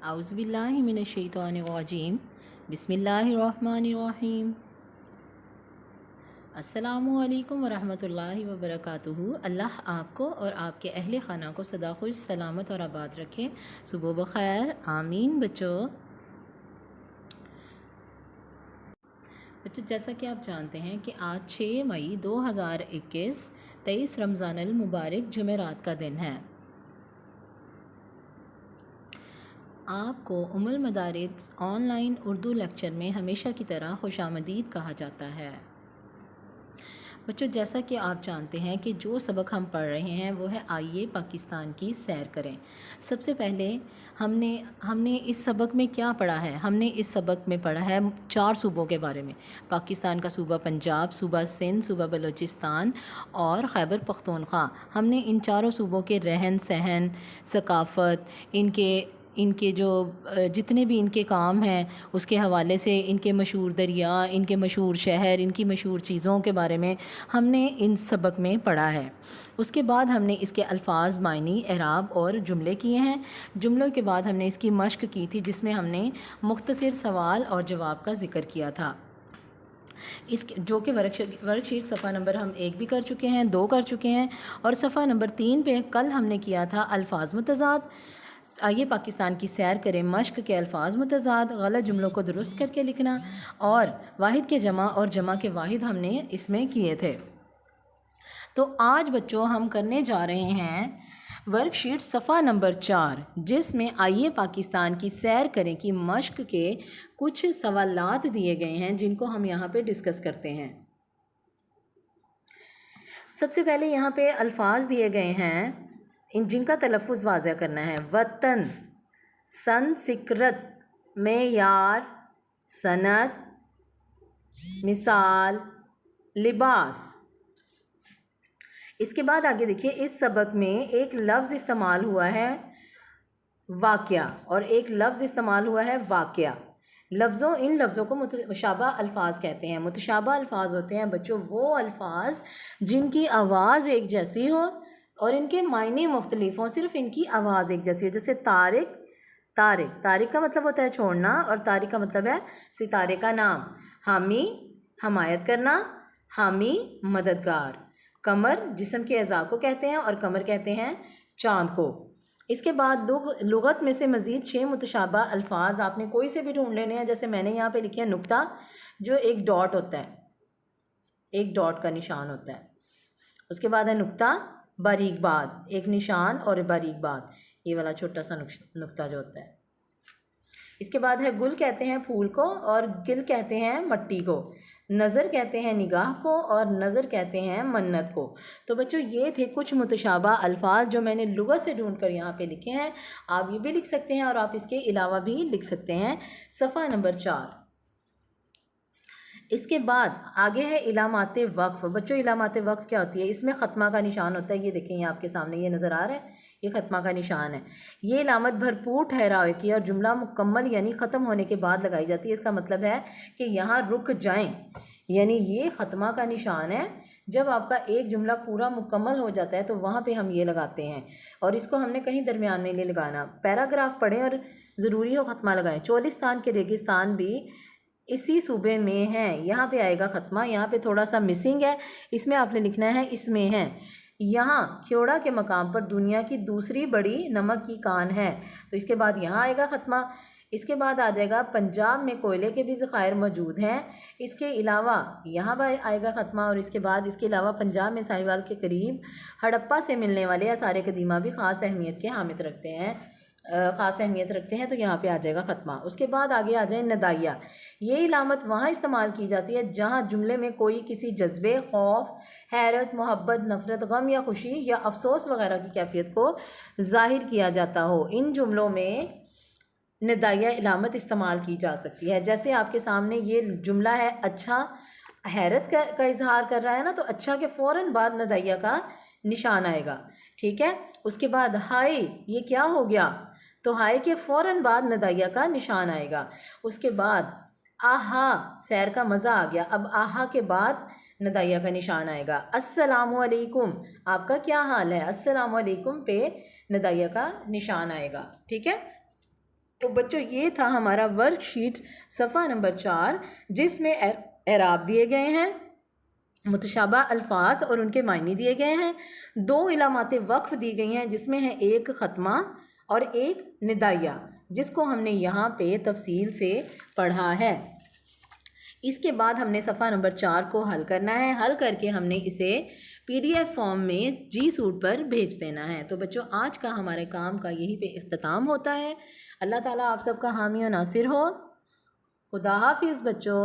اعوذ باللہ من الشیطان الرجیم بسم اللہ الرحمن الرحیم۔ السلام علیکم ورحمۃ اللہ وبرکاتہ۔ اللہ آپ کو اور آپ کے اہل خانہ کو سدا خوش سلامت اور آباد رکھے۔ صبح بخیر، آمین۔ بچوں جیسا کہ آپ جانتے ہیں کہ آج 6 مئی 2021 23 رمضان المبارک جمعرات کا دن ہے۔ آپ کو ام المدارس آن لائن اردو لیکچر میں ہمیشہ کی طرح خوش آمدید کہا جاتا ہے۔ بچوں جیسا کہ آپ جانتے ہیں کہ جو سبق ہم پڑھ رہے ہیں وہ ہے آئیے پاکستان کی سیر کریں۔ سب سے پہلے ہم نے اس سبق میں کیا پڑھا ہے؟ ہم نے اس سبق میں پڑھا ہے 4 صوبوں کے بارے میں۔ پاکستان کا صوبہ پنجاب، صوبہ سندھ، صوبہ بلوچستان اور خیبر پختونخوا۔ ہم نے ان 4 صوبوں کے رہن سہن، ثقافت، ان کے جو جتنے بھی ان کے کام ہیں اس کے حوالے سے، ان کے مشہور دریا، ان کے مشہور شہر، ان کی مشہور چیزوں کے بارے میں ہم نے ان سبق میں پڑھا ہے۔ اس کے بعد ہم نے اس کے الفاظ، معنی، اعراب اور جملے کیے ہیں۔ جملوں کے بعد ہم نے اس کی مشق کی تھی جس میں ہم نے مختصر سوال اور جواب کا ذکر کیا تھا، جو کہ ورک شیٹ صفحہ نمبر ہم 1 بھی کر چکے ہیں، 2 کر چکے ہیں، اور صفحہ نمبر 3 پہ کل ہم نے کیا تھا الفاظ متضاد۔ آئیے پاکستان کی سیر کریں مشق کے الفاظ متضاد، غلط جملوں کو درست کر کے لکھنا، اور واحد کے جمع اور جمع کے واحد ہم نے اس میں کیے تھے۔ تو آج بچوں ہم کرنے جا رہے ہیں ورک شیٹ صفحہ نمبر 4، جس میں آئیے پاکستان کی سیر کریں کی مشق کے کچھ سوالات دیے گئے ہیں جن کو ہم یہاں پہ ڈسکس کرتے ہیں۔ سب سے پہلے یہاں پہ الفاظ دیے گئے ہیں جن کا تلفظ واضح کرنا ہے۔ وطن، سنسکرت، معیار، صنعت، مثال، لباس۔ اس کے بعد آگے دیکھیے، اس سبق میں ایک لفظ استعمال ہوا ہے واقعہ، اور ایک لفظ استعمال ہوا ہے واقعہ۔ ان لفظوں کو متشابہ الفاظ کہتے ہیں۔ متشابہ الفاظ ہوتے ہیں بچوں وہ الفاظ جن کی آواز ایک جیسی ہو اور ان کے معنی مختلف ہوں، صرف ان کی آواز ایک جیسی ہے۔ جیسے طارق، طارق کا مطلب ہوتا ہے چھوڑنا، اور طارق کا مطلب ہے ستارے کا نام۔ حامی، حمایت کرنا، حامی مددگار۔ قمر جسم کے اعضاء کو کہتے ہیں، اور قمر کہتے ہیں چاند کو۔ اس کے بعد لغت میں سے مزید 6 متشابہ الفاظ آپ نے کوئی سے بھی ڈھونڈ لینے ہیں۔ جیسے میں نے یہاں پہ لکھا ہے نقطہ، جو ایک ڈاٹ ہوتا ہے، ایک ڈاٹ کا نشان ہوتا ہے۔ اس کے بعد ہے نقطہ، باریک بات، ایک نشان اور باریک بات، یہ والا چھوٹا سا نقطہ جو ہوتا ہے۔ اس کے بعد ہے گل کہتے ہیں پھول کو، اور گل کہتے ہیں مٹی کو۔ نظر کہتے ہیں نگاہ کو، اور نظر کہتے ہیں منت کو۔ تو بچوں یہ تھے کچھ متشابہ الفاظ جو میں نے لغت سے ڈھونڈ کر یہاں پہ لکھے ہیں۔ آپ یہ بھی لکھ سکتے ہیں اور آپ اس کے علاوہ بھی لکھ سکتے ہیں۔ صفحہ نمبر 4۔ اس کے بعد آگے ہے علامات وقف۔ بچوں علامات وقف کیا ہوتی ہے؟ اس میں ختمہ کا نشان ہوتا ہے، یہ دیکھیں یہ آپ کے سامنے یہ نظر آ رہا ہے، یہ ختمہ کا نشان ہے۔ یہ علامت بھرپور ٹھہراؤ کی اور جملہ مکمل یعنی ختم ہونے کے بعد لگائی جاتی ہے۔ اس کا مطلب ہے کہ یہاں رک جائیں، یعنی یہ ختمہ کا نشان ہے۔ جب آپ کا ایک جملہ پورا مکمل ہو جاتا ہے تو وہاں پہ ہم یہ لگاتے ہیں، اور اس کو ہم نے کہیں درمیان میں نہیں لگانا۔ پیراگراف پڑھیں اور ضروری ہو ختمہ لگائیں۔ چولستان کے ریگستان بھی اسی صوبے میں ہیں، یہاں پہ آئے گا ختمہ۔ یہاں پہ تھوڑا سا مسنگ ہے، اس میں آپ نے لکھنا ہے اس میں ہے۔ یہاں کھیوڑا کے مقام پر دنیا کی دوسری بڑی نمک کی کان ہے، تو اس کے بعد یہاں آئے گا ختمہ۔ اس کے بعد آ جائے گا پنجاب میں کوئلے کے بھی ذخائر موجود ہیں، اس کے علاوہ یہاں پر آئے گا ختمہ۔ اور اس کے بعد اس کے علاوہ پنجاب میں ساہیوال کے قریب ہڑپا سے ملنے والے آثار قدیمہ بھی خاص اہمیت کے حامل رکھتے ہیں، تو یہاں پہ آ جائے گا ختمہ۔ اس کے بعد آگے آ جائیں ندائیہ۔ یہ علامت وہاں استعمال کی جاتی ہے جہاں جملے میں کوئی کسی جذبے، خوف، حیرت، محبت، نفرت، غم یا خوشی یا افسوس وغیرہ کی کیفیت کو ظاہر کیا جاتا ہو۔ ان جملوں میں ندائیہ علامت استعمال کی جا سکتی ہے۔ جیسے آپ کے سامنے یہ جملہ ہے اچھا، حیرت کا اظہار کر رہا ہے نا، تو اچھا کے فوراً بعد ندائیہ کا نشان آئے گا، ٹھیک ہے۔ اس کے بعد ہائے، یہ کیا ہو گیا، تو ہائے کے فوراً بعد ندائیہ کا نشان آئے گا۔ اس کے بعد آہا، سیر کا مزہ آ گیا، اب آہا کے بعد ندائیہ کا نشان آئے گا۔ السلام علیکم، آپ کا کیا حال ہے، السلام علیکم پہ ندائیہ کا نشان آئے گا، ٹھیک ہے۔ تو بچوں یہ تھا ہمارا ورک شیٹ صفحہ نمبر 4 جس میں اعراب دیے گئے ہیں، متشابہ الفاظ اور ان کے معنی دیے گئے ہیں، 2 علامات وقف دی گئی ہیں جس میں ہے ایک ختمہ اور ایک ندائیہ جس کو ہم نے یہاں پہ تفصیل سے پڑھا ہے۔ اس کے بعد ہم نے صفحہ نمبر 4 کو حل کرنا ہے، حل کر کے ہم نے اسے PDF فارم میں جی سوٹ پر بھیج دینا ہے۔ تو بچوں آج کا ہمارے کام کا یہی پہ اختتام ہوتا ہے۔ اللہ تعالیٰ آپ سب کا حامی و ناصر ہو۔ خدا حافظ بچوں۔